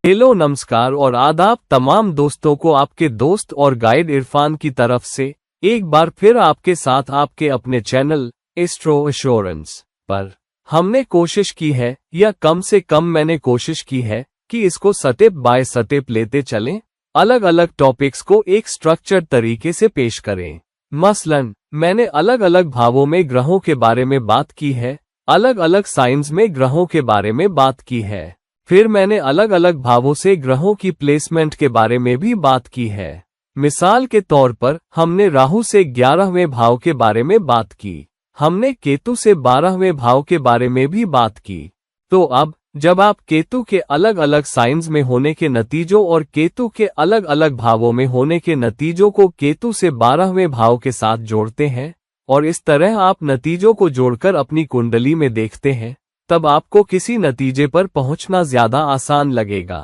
Hello नमस्कार और आदाब तमाम दोस्तों को आपके दोस्त और गाइड इरफान की तरफ से एक बार फिर आपके साथ आपके अपने चैनल एस्ट्रो एश्योरेंस पर हमने कोशिश की है या कम से कम मैंने कोशिश की है कि इसको स्टेप बाय स्टेप लेते चलें, अलग अलग टॉपिक्स को एक स्ट्रक्चर्ड तरीके से पेश करें। मसलन मैंने अलग अलग भावों में ग्रहों के बारे में बात की है, अलग अलग साइंस में ग्रहों के बारे में बात की है, फिर मैंने अलग अलग भावों से ग्रहों की प्लेसमेंट के बारे में भी बात की है। मिसाल के तौर पर हमने राहु से 11वें भाव के बारे में बात की, हमने केतु से 12वें भाव के बारे में भी बात की। तो अब जब आप केतु के अलग अलग साइंस में होने के नतीजों और केतु के अलग अलग भावों में होने के नतीजों को केतु से 12वें भाव के साथ जोड़ते हैं और इस तरह आप नतीजों को जोड़कर अपनी कुंडली में देखते हैं, तब आपको किसी नतीजे पर पहुंचना ज्यादा आसान लगेगा।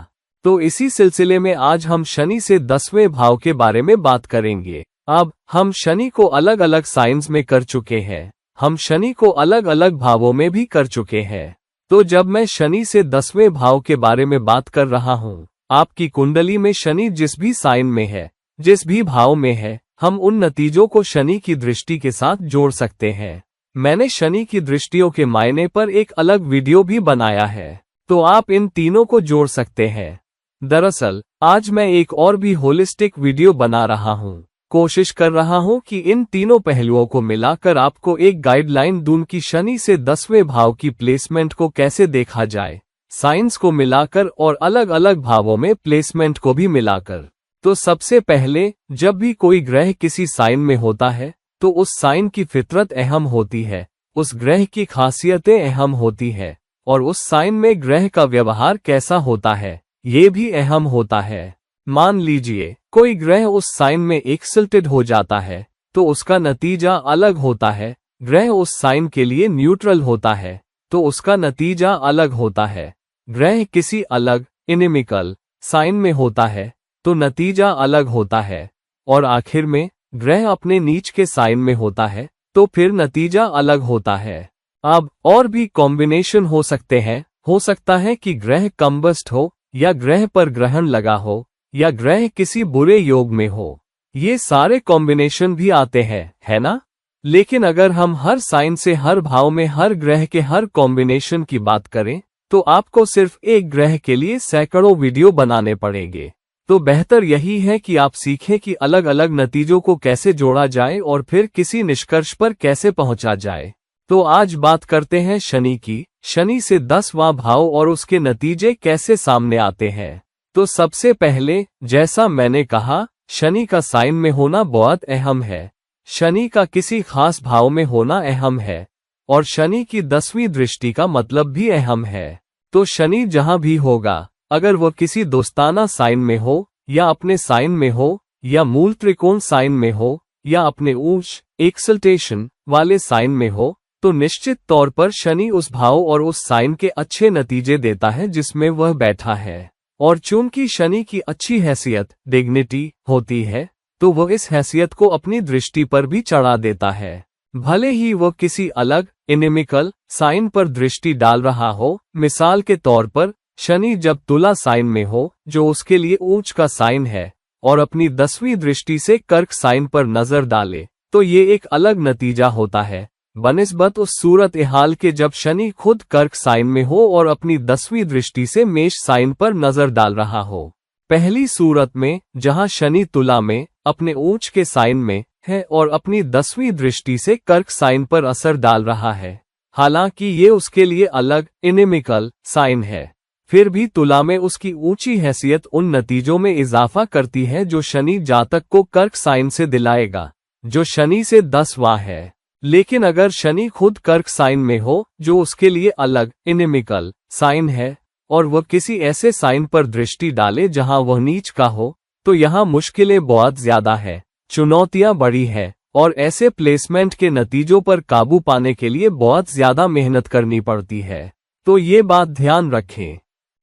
तो इसी सिलसिले में आज हम शनि से 10वें भाव के बारे में बात करेंगे। अब हम शनि को अलग अलग साइंस में कर चुके हैं, हम शनि को अलग अलग भावों में भी कर चुके हैं। तो जब मैं शनि से 10वें भाव के बारे में बात कर रहा हूं, आपकी कुंडली में शनि जिस भी साइन में है, जिस भी भाव में है, हम उन नतीजों को शनि की दृष्टि के साथ जोड़ सकते हैं। मैंने शनि की दृष्टियों के मायने पर एक अलग वीडियो भी बनाया है, तो आप इन तीनों को जोड़ सकते हैं। दरअसल आज मैं एक और भी होलिस्टिक वीडियो बना रहा हूं, कोशिश कर रहा हूं कि इन तीनों पहलुओं को मिलाकर आपको एक गाइडलाइन दूं कि शनि से 10वें भाव की प्लेसमेंट को कैसे देखा जाए, साइंस को मिलाकर और अलग अलग भावों में प्लेसमेंट को भी मिलाकर। तो सबसे पहले जब भी कोई ग्रह किसी साइन में होता है तो उस साइन की फितरत अहम होती है, उस ग्रह की खासियतें अहम होती है और उस साइन में ग्रह का व्यवहार कैसा होता है ये भी अहम होता है। मान लीजिए कोई ग्रह उस साइन में एक्सिल्टेड हो जाता है तो उसका नतीजा अलग होता है, ग्रह उस साइन के लिए न्यूट्रल होता है तो उसका नतीजा अलग होता है, ग्रह किसी अलग इनेमिकल साइन में होता है तो नतीजा अलग होता है, और आखिर में ग्रह अपने नीच के साइन में होता है तो फिर नतीजा अलग होता है। अब और भी कॉम्बिनेशन हो सकते हैं, हो सकता है कि ग्रह कंबस्ट हो या ग्रह पर ग्रहण लगा हो या ग्रह किसी बुरे योग में हो, ये सारे कॉम्बिनेशन भी आते हैं, है ना। लेकिन अगर हम हर साइन से हर भाव में हर ग्रह के हर कॉम्बिनेशन की बात करें तो आपको सिर्फ एक ग्रह के लिए सैकड़ों वीडियो बनाने पड़ेंगे। तो बेहतर यही है कि आप सीखें कि अलग अलग नतीजों को कैसे जोड़ा जाए और फिर किसी निष्कर्ष पर कैसे पहुंचा जाए। तो आज बात करते हैं शनि की, शनि से 10वां भाव और उसके नतीजे कैसे सामने आते हैं। तो सबसे पहले जैसा मैंने कहा, शनि का साइन में होना बहुत अहम है, शनि का किसी खास भाव में होना अहम है और शनि की 10वीं दृष्टि का मतलब भी अहम है। तो शनि जहां भी होगा, अगर वह किसी दोस्ताना साइन में हो या अपने साइन में हो या मूल त्रिकोण साइन में हो या अपने उच्च एक्सल्टेशन वाले साइन में हो, तो निश्चित तौर पर शनि उस भाव और उस साइन के अच्छे नतीजे देता है जिसमें वह बैठा है। और चूंकि शनि की अच्छी हैसियत डिग्निटी होती है तो वह इस हैसियत को अपनी दृष्टि पर भी चढ़ा देता है, भले ही वह किसी अलग इनेमिकल साइन पर दृष्टि डाल रहा हो। मिसाल के तौर पर शनि जब तुला साइन में हो जो उसके लिए ऊंच का साइन है और अपनी 10वीं दृष्टि से कर्क साइन पर नजर डाले तो ये एक अलग नतीजा होता है बनिस्बत उस सूरत हाल के जब शनि खुद कर्क साइन में हो और अपनी 10वीं दृष्टि से मेष साइन पर नजर डाल रहा हो। पहली सूरत में जहां शनि तुला में अपने ऊंच के साइन में है और अपनी 10वीं दृष्टि से कर्क साइन पर असर डाल रहा है, हालांकि ये उसके लिए अलग इनेमिकल साइन है, फिर भी तुला में उसकी ऊंची हैसियत उन नतीजों में इजाफा करती है जो शनि जातक को कर्क साइन से दिलाएगा, जो शनि से 10वां है। लेकिन अगर शनि खुद कर्क साइन में हो जो उसके लिए अलग इनेमिकल साइन है और वह किसी ऐसे साइन पर दृष्टि डाले जहां वह नीच का हो, तो यहाँ मुश्किलें बहुत ज्यादा है, चुनौतियां बड़ी है और ऐसे प्लेसमेंट के नतीजों पर काबू पाने के लिए बहुत ज्यादा मेहनत करनी पड़ती है। तो ये बात ध्यान रखें।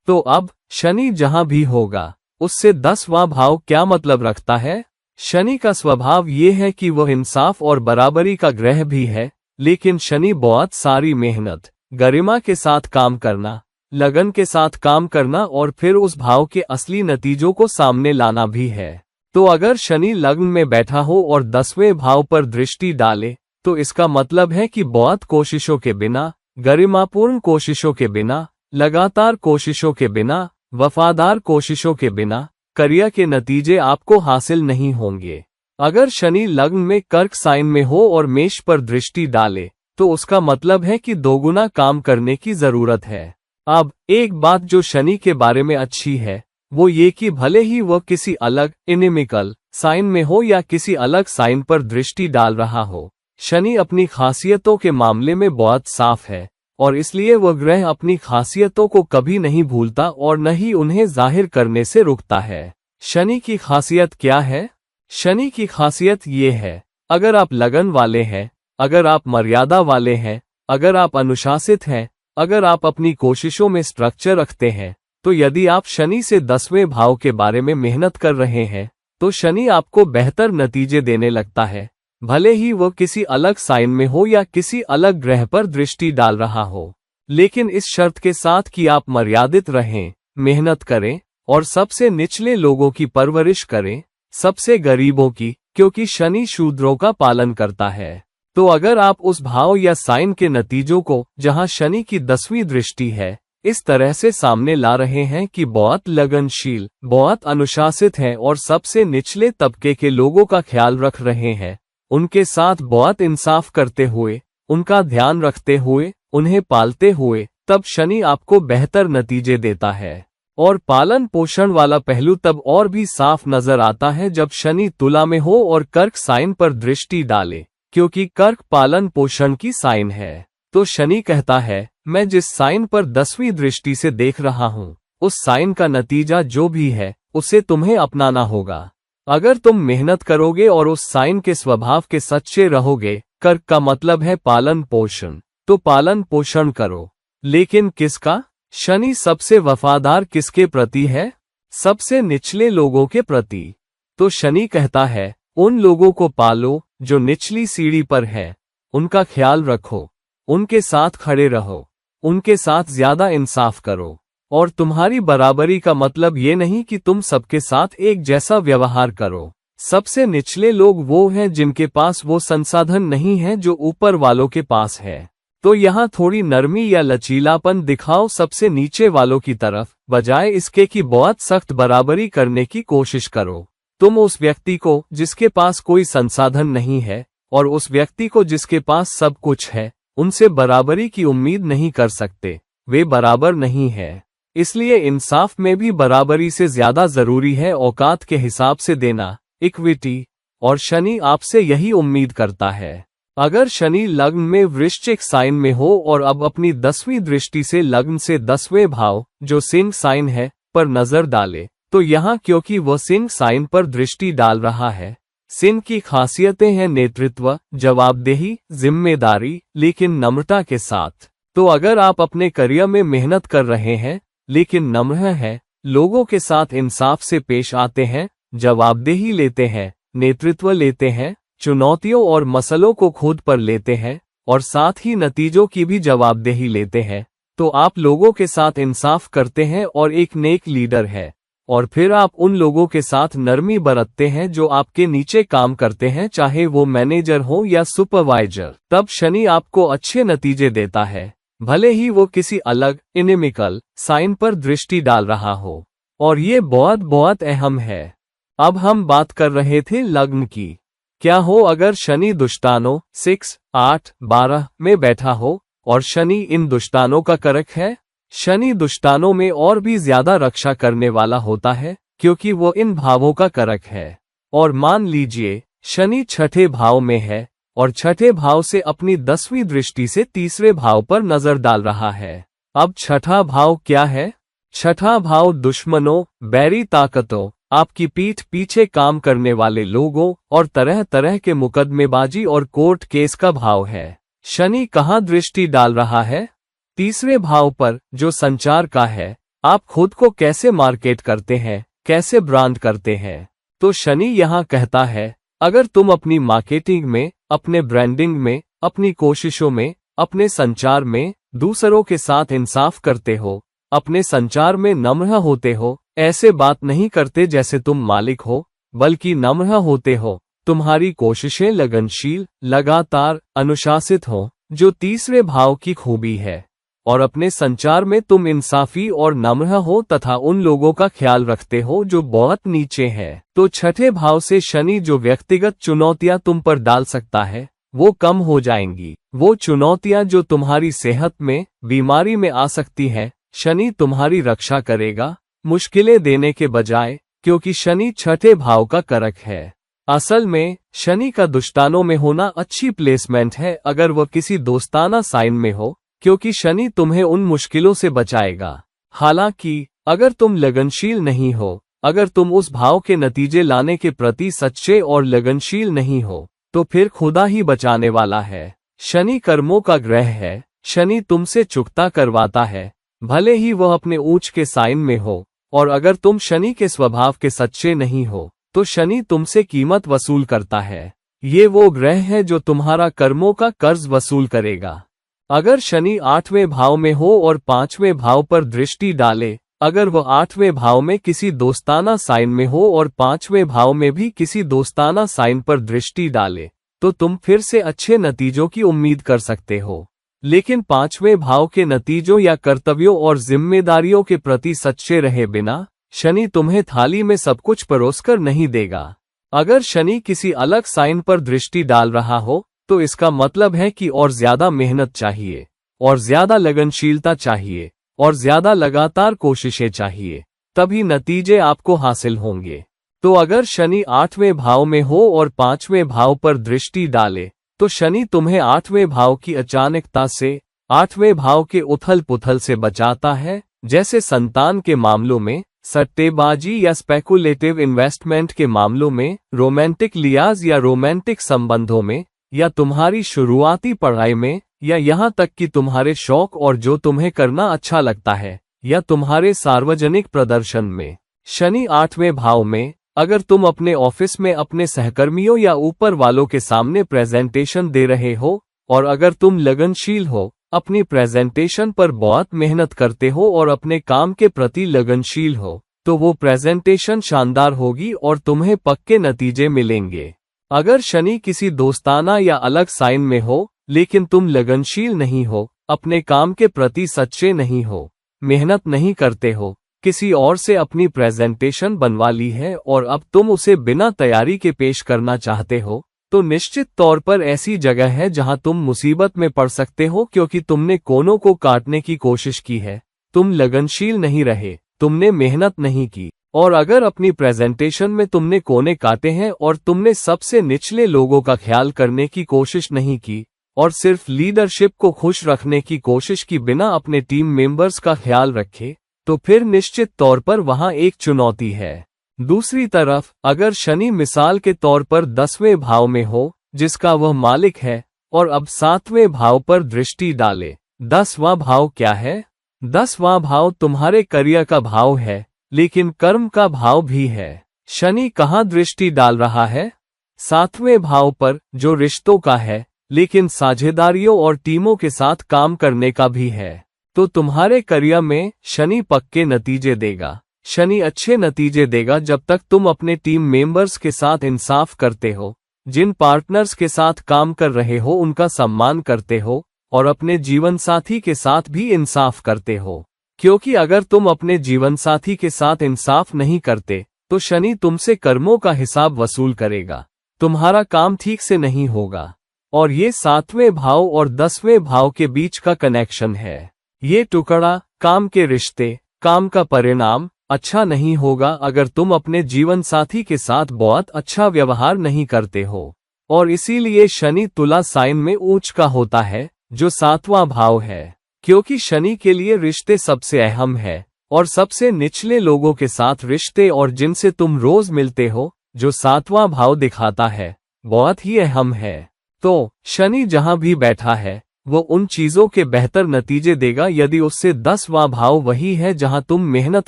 तो अब शनि जहां भी होगा उससे 10वां भाव क्या मतलब रखता है। शनि का स्वभाव ये है कि वह इंसाफ और बराबरी का ग्रह भी है, लेकिन शनि बहुत सारी मेहनत गरिमा के साथ काम करना, लगन के साथ काम करना और फिर उस भाव के असली नतीजों को सामने लाना भी है। तो अगर शनि लग्न में बैठा हो और 10वें भाव पर दृष्टि डाले, तो इसका मतलब है कि बहुत कोशिशों के बिना, गरिमापूर्ण कोशिशों के बिना, लगातार कोशिशों के बिना, वफादार कोशिशों के बिना करियर के नतीजे आपको हासिल नहीं होंगे। अगर शनि लग्न में कर्क साइन में हो और मेष पर दृष्टि डाले, तो उसका मतलब है कि दोगुना काम करने की जरूरत है। अब एक बात जो शनि के बारे में अच्छी है, वो ये कि भले ही वह किसी अलग इनिमिकल साइन में हो या किसी अलग साइन पर दृष्टि डाल रहा हो, शनि अपनी खासियतों के मामले में बहुत साफ है और इसलिए वह ग्रह अपनी खासियतों को कभी नहीं भूलता और न ही उन्हें जाहिर करने से रुकता है। शनि की खासियत क्या है? शनि की खासियत ये है, अगर आप लगन वाले हैं, अगर आप मर्यादा वाले हैं, अगर आप अनुशासित हैं, अगर आप अपनी कोशिशों में स्ट्रक्चर रखते हैं, तो यदि आप शनि से 10वें भाव के बारे में मेहनत कर रहे हैं, तो शनि आपको बेहतर नतीजे देने लगता है, भले ही वह किसी अलग साइन में हो या किसी अलग ग्रह पर दृष्टि डाल रहा हो। लेकिन इस शर्त के साथ कि आप मर्यादित रहें, मेहनत करें और सबसे निचले लोगों की परवरिश करें, सबसे गरीबों की, क्योंकि शनि शूद्रों का पालन करता है। तो अगर आप उस भाव या साइन के नतीजों को, जहां शनि की 10वीं दृष्टि है, इस तरह से सामने ला रहे हैं कि बहुत लगनशील, बहुत अनुशासित हैं और सबसे निचले तबके के लोगों का ख्याल रख रहे हैं, उनके साथ बहुत इंसाफ करते हुए, उनका ध्यान रखते हुए, उन्हें पालते हुए, तब शनि आपको बेहतर नतीजे देता है। और पालन पोषण वाला पहलू तब और भी साफ नजर आता है जब शनि तुला में हो और कर्क साइन पर दृष्टि डाले, क्योंकि कर्क पालन पोषण की साइन है। तो शनि कहता है, मैं जिस साइन पर 10वीं दृष्टि से देख रहा हूं, उस साइन का नतीजा जो भी है, उसे तुम्हें अपनाना होगा। अगर तुम मेहनत करोगे और उस साइन के स्वभाव के सच्चे रहोगे, कर्क का मतलब है पालन पोषण, तो पालन पोषण करो। लेकिन किसका? शनि सबसे वफादार किसके प्रति है? सबसे निचले लोगों के प्रति। तो शनि कहता है, उन लोगों को पालो जो निचली सीढ़ी पर है, उनका ख्याल रखो, उनके साथ खड़े रहो, उनके साथ ज्यादा इंसाफ करो। और तुम्हारी बराबरी का मतलब ये नहीं कि तुम सबके साथ एक जैसा व्यवहार करो। सबसे निचले लोग वो हैं जिनके पास वो संसाधन नहीं है जो ऊपर वालों के पास है। तो यहाँ थोड़ी नरमी या लचीलापन दिखाओ सबसे नीचे वालों की तरफ, बजाय इसके कि बहुत सख्त बराबरी करने की कोशिश करो। तुम उस व्यक्ति को जिसके पास कोई संसाधन नहीं है और उस व्यक्ति को जिसके पास सब कुछ है, उनसे बराबरी की उम्मीद नहीं कर सकते, वे बराबर नहीं है। इसलिए इंसाफ में भी बराबरी से ज्यादा जरूरी है औकात के हिसाब से देना, इक्विटी। और शनि आपसे यही उम्मीद करता है। अगर शनि लग्न में वृश्चिक साइन में हो और अब अपनी 10वीं दृष्टि से लग्न से 10वें भाव, जो सिंह साइन है, पर नजर डाले, तो यहाँ क्योंकि वह सिंह साइन पर दृष्टि डाल रहा है, सिंह की खासियतें हैं नेतृत्व, जवाबदेही, जिम्मेदारी, लेकिन नम्रता के साथ। तो अगर आप अपने करियर में मेहनत कर रहे हैं लेकिन नम्र हैं, लोगों के साथ इंसाफ से पेश आते हैं, जवाबदेही लेते हैं, नेतृत्व लेते हैं, चुनौतियों और मसलों को खुद पर लेते हैं और साथ ही नतीजों की भी जवाबदेही लेते हैं, तो आप लोगों के साथ इंसाफ करते हैं और एक नेक लीडर है। और फिर आप उन लोगों के साथ नरमी बरतते हैं जो आपके नीचे काम करते हैं, चाहे वो मैनेजर हो या सुपरवाइजर। तब शनि आपको अच्छे नतीजे देता है, भले ही वो किसी अलग इनिमिकल साइन पर दृष्टि डाल रहा हो। और ये बहुत बहुत अहम है। अब हम बात कर रहे थे लग्न की। क्या हो अगर शनि दुष्टानों 6, 8, 12 में बैठा हो और शनि इन दुष्टानों का कारक है? शनि दुष्टानों में और भी ज्यादा रक्षा करने वाला होता है क्योंकि वो इन भावों का कारक है। और मान लीजिए शनि छठे भाव में है और छठे भाव से अपनी 10वीं दृष्टि से तीसरे भाव पर नजर डाल रहा है। अब छठा भाव क्या है? छठा भाव दुश्मनों, बैरी ताकतों, आपकी पीठ पीछे काम करने वाले लोगों और तरह तरह के मुकदमेबाजी और कोर्ट केस का भाव है। शनि कहाँ दृष्टि डाल रहा है? तीसरे भाव पर, जो संचार का है। आप खुद को कैसे मार्केट करते हैं, कैसे ब्रांड करते हैं। तो शनि यहाँ कहता है, अगर तुम अपनी मार्केटिंग में, अपने ब्रांडिंग में, अपनी कोशिशों में, अपने संचार में दूसरों के साथ इंसाफ करते हो, अपने संचार में नम्र होते हो, ऐसे बात नहीं करते जैसे तुम मालिक हो, बल्कि नम्र होते हो। तुम्हारी कोशिशें लगनशील, लगातार, अनुशासित हो, जो तीसरे भाव की खूबी है। और अपने संचार में तुम इंसाफी और नम्र हो तथा उन लोगों का ख्याल रखते हो जो बहुत नीचे हैं। तो छठे भाव से शनि जो व्यक्तिगत चुनौतियां तुम पर डाल सकता है, वो कम हो जाएंगी। वो चुनौतियां जो तुम्हारी सेहत में, बीमारी में आ सकती है, शनि तुम्हारी रक्षा करेगा, मुश्किलें देने के बजाय, क्योंकि शनि छठे भाव का कारक है। असल में शनि का दुष्टानों में होना अच्छी प्लेसमेंट है अगर वह किसी दोस्ताना साइन में हो, क्योंकि शनि तुम्हें उन मुश्किलों से बचाएगा। हालांकि अगर तुम लगनशील नहीं हो, अगर तुम उस भाव के नतीजे लाने के प्रति सच्चे और लगनशील नहीं हो, तो फिर खुदा ही बचाने वाला है। शनि कर्मों का ग्रह है, शनि तुमसे चुकता करवाता है, भले ही वह अपने ऊंच के साइन में हो। और अगर तुम शनि के स्वभाव के सच्चे नहीं हो, तो शनि तुमसे कीमत वसूल करता है। ये वो ग्रह है जो तुम्हारा कर्मों का कर्ज वसूल करेगा। अगर शनि 8वें भाव में हो और 5वें भाव पर दृष्टि डाले, अगर वह 8वें भाव में किसी दोस्ताना साइन में हो और 5वें भाव में भी किसी दोस्ताना साइन पर दृष्टि डाले, तो तुम फिर से अच्छे नतीजों की उम्मीद कर सकते हो। लेकिन 5वें भाव के नतीजों या कर्तव्यों और जिम्मेदारियों के प्रति सच्चे रहे बिना शनि तुम्हें थाली में सब कुछ परोसकर नहीं देगा। अगर शनि किसी अलग साइन पर दृष्टि डाल रहा हो, तो इसका मतलब है कि और ज्यादा मेहनत चाहिए, और ज्यादा लगनशीलता चाहिए, और ज्यादा लगातार कोशिशें चाहिए, तभी नतीजे आपको हासिल होंगे। तो अगर शनि 8वें भाव में हो और 5वें भाव पर दृष्टि डाले, तो शनि तुम्हें 8वें भाव की अचानकता से, 8वें भाव के उथल पुथल से बचाता है, जैसे संतान के मामलों में, सट्टेबाजी या स्पेकुलेटिव इन्वेस्टमेंट के मामलों में, रोमांटिक लियाज या रोमांटिक संबंधों में, या तुम्हारी शुरुआती पढ़ाई में, या यहाँ तक कि तुम्हारे शौक और जो तुम्हें करना अच्छा लगता है, या तुम्हारे सार्वजनिक प्रदर्शन में। शनि 8वें भाव में, अगर तुम अपने ऑफिस में अपने सहकर्मियों या ऊपर वालों के सामने प्रेजेंटेशन दे रहे हो, और अगर तुम लगनशील हो, अपनी प्रेजेंटेशन पर बहुत मेहनत करते हो और अपने काम के प्रति लगनशील हो, तो वो प्रेजेंटेशन शानदार होगी और तुम्हें पक्के नतीजे मिलेंगे। अगर शनि किसी दोस्ताना या अलग साइन में हो, लेकिन तुम लगनशील नहीं हो, अपने काम के प्रति सच्चे नहीं हो, मेहनत नहीं करते हो, किसी और से अपनी प्रेजेंटेशन बनवा ली है और अब तुम उसे बिना तैयारी के पेश करना चाहते हो, तो निश्चित तौर पर ऐसी जगह है जहां तुम मुसीबत में पड़ सकते हो, क्योंकि तुमने कोनों को काटने की कोशिश की है, तुम लगनशील नहीं रहे, तुमने मेहनत नहीं की। और अगर अपनी प्रेजेंटेशन में तुमने कोने काटे हैं और तुमने सबसे निचले लोगों का ख्याल करने की कोशिश नहीं की, और सिर्फ लीडरशिप को खुश रखने की कोशिश की बिना अपने टीम मेंबर्स का ख्याल रखे, तो फिर निश्चित तौर पर वहां एक चुनौती है। दूसरी तरफ अगर शनि मिसाल के तौर पर 10वें भाव में हो, जिसका वह मालिक है, और अब 7वें भाव पर दृष्टि डाले। 10वां भाव क्या है? 10वां भाव तुम्हारे करियर का भाव है, लेकिन कर्म का भाव भी है। शनि कहाँ दृष्टि डाल रहा है? 7वें भाव पर, जो रिश्तों का है, लेकिन साझेदारियों और टीमों के साथ काम करने का भी है। तो तुम्हारे करियर में शनि पक्के नतीजे देगा। शनि अच्छे नतीजे देगा जब तक तुम अपने टीम मेंबर्स के साथ इंसाफ करते हो, जिन पार्टनर्स के साथ काम कर रहे हो उनका सम्मान करते हो, और अपने जीवन साथी के साथ भी इंसाफ करते हो। क्योंकि अगर तुम अपने जीवन साथी के साथ इंसाफ नहीं करते, तो शनि तुमसे कर्मों का हिसाब वसूल करेगा, तुम्हारा काम ठीक से नहीं होगा। और ये 7वें भाव और 10वें भाव के बीच का कनेक्शन है। ये टुकड़ा, काम के रिश्ते, काम का परिणाम अच्छा नहीं होगा अगर तुम अपने जीवन साथी के साथ बहुत अच्छा व्यवहार नहीं करते हो। और इसीलिए शनि तुला साइन में उच्च का होता है, जो 7वां भाव है, क्योंकि शनि के लिए रिश्ते सबसे अहम है, और सबसे निचले लोगों के साथ रिश्ते और जिनसे तुम रोज मिलते हो, जो 7वां भाव दिखाता है, बहुत ही अहम है। तो शनि जहां भी बैठा है, वो उन चीजों के बेहतर नतीजे देगा यदि उससे 10वां भाव वही है जहां तुम मेहनत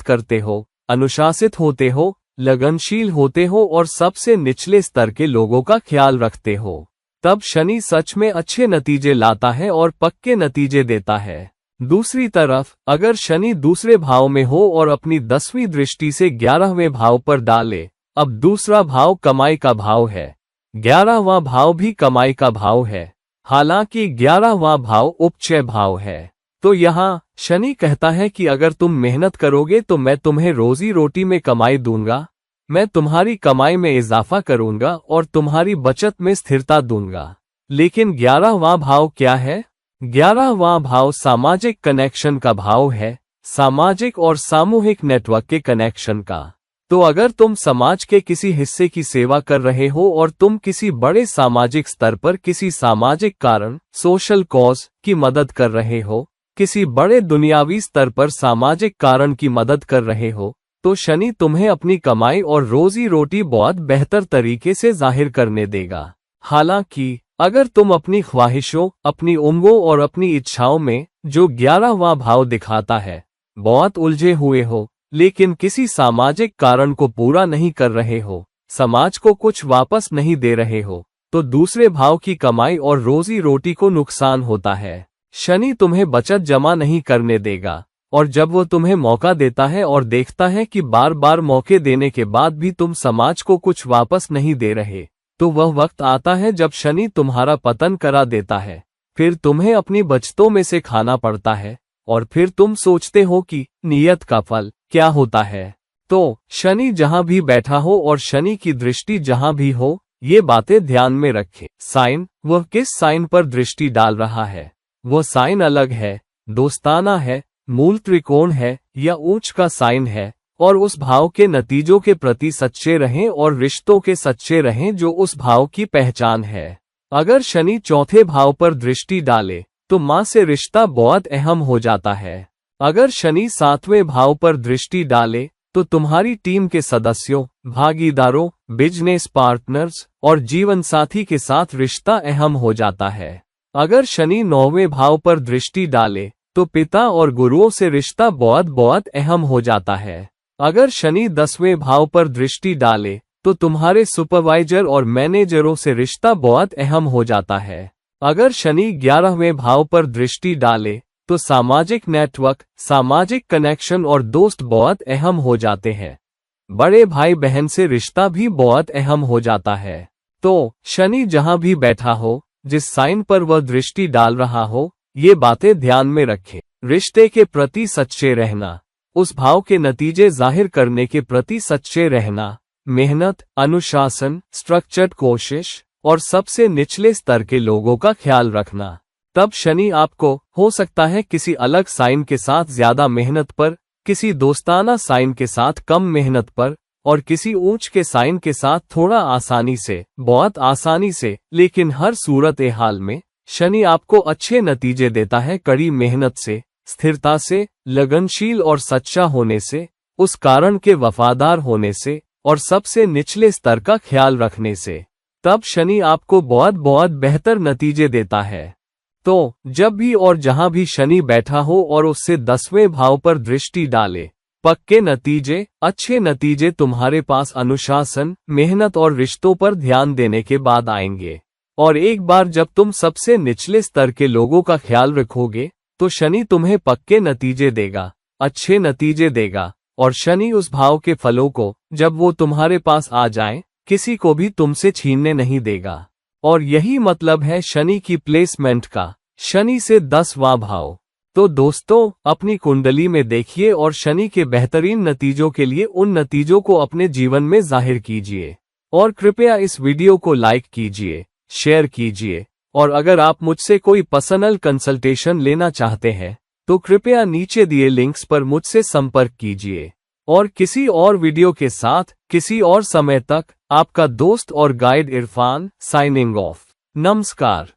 करते हो, अनुशासित होते हो, लगनशील होते हो और सबसे निचले स्तर के लोगों का ख्याल रखते हो। तब शनि सच में अच्छे नतीजे लाता है और पक्के नतीजे देता है। दूसरी तरफ अगर शनि दूसरे भाव में हो और अपनी 10वीं दृष्टि से 11वें भाव पर डाले, अब दूसरा भाव कमाई का भाव है, 11वां भाव भी कमाई का भाव है, हालांकि 11वां भाव उपचय भाव है। तो यहाँ शनि कहता है कि अगर तुम मेहनत करोगे तो मैं तुम्हें रोजी रोटी में कमाई दूंगा, मैं तुम्हारी कमाई में इजाफा करूंगा और तुम्हारी बचत में स्थिरता दूंगा। लेकिन 11वां भाव क्या है? 11वां भाव सामाजिक कनेक्शन का भाव है, सामाजिक और सामूहिक नेटवर्क के कनेक्शन का। तो अगर तुम समाज के किसी हिस्से की सेवा कर रहे हो और तुम किसी बड़े सामाजिक स्तर पर किसी सामाजिक कारण, सोशल कॉज की मदद कर रहे हो, किसी बड़े दुनियावी स्तर पर सामाजिक कारण की मदद कर रहे हो, तो शनि तुम्हें अपनी कमाई और रोजी रोटी बहुत बेहतर तरीके से जाहिर करने देगा। हालांकि अगर तुम अपनी ख्वाहिशों, अपनी उम्मीदों और अपनी इच्छाओं में, जो 11वां भाव दिखाता है, बहुत उलझे हुए हो, लेकिन किसी सामाजिक कारण को पूरा नहीं कर रहे हो, समाज को कुछ वापस नहीं दे रहे हो, तो दूसरे भाव की कमाई और रोजी रोटी को नुकसान होता है। शनि तुम्हें बचत जमा नहीं करने देगा, और जब वो तुम्हें मौका देता है और देखता है कि बार बार मौके देने के बाद भी तुम समाज को कुछ वापस नहीं दे रहे, तो वह वक्त आता है जब शनि तुम्हारा पतन करा देता है। फिर तुम्हें अपनी बचतों में से खाना पड़ता है और फिर तुम सोचते हो कि नियत का फल क्या होता है। तो शनि जहां भी बैठा हो और शनि की दृष्टि जहां भी हो, ये बातें ध्यान में रखें। साइन, वह किस साइन पर दृष्टि डाल रहा है, वह साइन अलग है, दोस्ताना है, मूल त्रिकोण है या ऊंच का साइन है, और उस भाव के नतीजों के प्रति सच्चे रहें और रिश्तों के सच्चे रहें जो उस भाव की पहचान है। अगर शनि चौथे भाव पर दृष्टि डाले तो मां से रिश्ता बहुत अहम हो जाता है। अगर शनि 7वें भाव पर दृष्टि डाले तो तुम्हारी टीम के सदस्यों, भागीदारों, बिजनेस पार्टनर्स और जीवन साथी के साथ रिश्ता अहम हो जाता है। अगर शनि 9वें भाव पर दृष्टि डाले तो पिता और गुरुओं से रिश्ता बहुत बहुत अहम हो जाता है। अगर शनि 10वें भाव पर दृष्टि डाले तो तुम्हारे सुपरवाइजर और मैनेजरों से रिश्ता बहुत अहम हो जाता है। अगर शनि 11वें भाव पर दृष्टि डाले तो सामाजिक नेटवर्क, सामाजिक कनेक्शन और दोस्त बहुत अहम हो जाते हैं। बड़े भाई बहन से रिश्ता भी बहुत अहम हो जाता है। तो शनि जहां भी बैठा हो, जिस साइन पर वह दृष्टि डाल रहा हो, ये बातें ध्यान में रखें। रिश्ते के प्रति सच्चे रहना, उस भाव के नतीजे जाहिर करने के प्रति सच्चे रहना, मेहनत, अनुशासन, स्ट्रक्चर्ड कोशिश और सबसे निचले स्तर के लोगों का ख्याल रखना। तब शनि आपको, हो सकता है किसी अलग साइन के साथ ज्यादा मेहनत पर, किसी दोस्ताना साइन के साथ कम मेहनत पर और किसी ऊंच के साइन के साथ थोड़ा आसानी से, बहुत आसानी से, लेकिन हर सूरत ए हाल में शनि आपको अच्छे नतीजे देता है कड़ी मेहनत से, स्थिरता से, लगनशील और सच्चा होने से, उस कारण के वफादार होने से और सबसे निचले स्तर का ख्याल रखने से। तब शनि आपको बहुत बहुत बेहतर नतीजे देता है। तो जब भी और जहां भी शनि बैठा हो और उससे 10वें भाव पर दृष्टि डाले, पक्के नतीजे, अच्छे नतीजे तुम्हारे पास अनुशासन, मेहनत और रिश्तों पर ध्यान देने के बाद आएंगे। और एक बार जब तुम सबसे निचले स्तर के लोगों का ख्याल रखोगे तो शनि तुम्हें पक्के नतीजे देगा, अच्छे नतीजे देगा, और शनि उस भाव के फलों को, जब वो तुम्हारे पास आ जाए, किसी को भी तुमसे छीनने नहीं देगा। और यही मतलब है शनि की प्लेसमेंट का, शनि से 10वां भाव। तो दोस्तों, अपनी कुंडली में देखिए और शनि के बेहतरीन नतीजों के लिए उन नतीजों को अपने जीवन में जाहिर कीजिए। और कृपया इस वीडियो को लाइक कीजिए, शेयर कीजिए, और अगर आप मुझसे कोई पर्सनल कंसल्टेशन लेना चाहते हैं तो कृपया नीचे दिए लिंक्स पर मुझसे संपर्क कीजिए। और किसी और वीडियो के साथ किसी और समय तक आपका दोस्त और गाइड इरफान साइनिंग ऑफ। नमस्कार।